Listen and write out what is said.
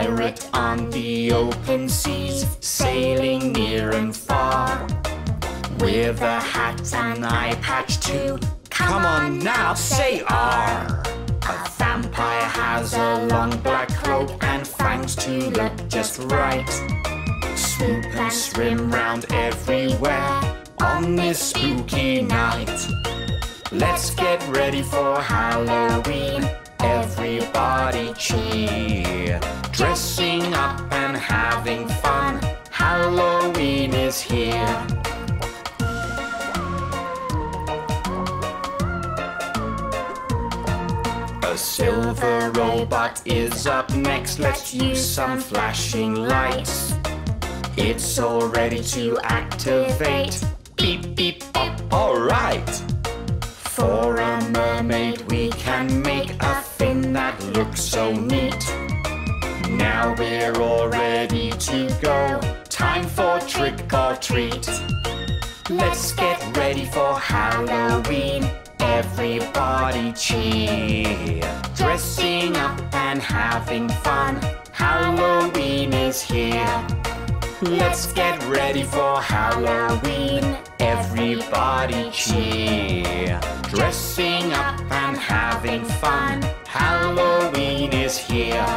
pirate on the open seas, sailing near and far. With a hat and eye patch too. Come on now, say R. A vampire has a long black cloak and fangs to look just right. Swoop and swim round everywhere on this spooky night. Let's get ready for Halloween, everybody cheer. Dressing up and having fun, Halloween is here. A silver robot is up next, let's use some flashing lights. It's all ready to activate, beep beep bop, alright. For a mermaid we can make a fin that looks so neat. Now we're all ready to go, time for trick or treat. Let's get ready for Halloween, everybody cheer. Dressing up and having fun, Halloween is here. Let's get ready for Halloween, everybody cheer. Dressing up and having fun, Halloween is here.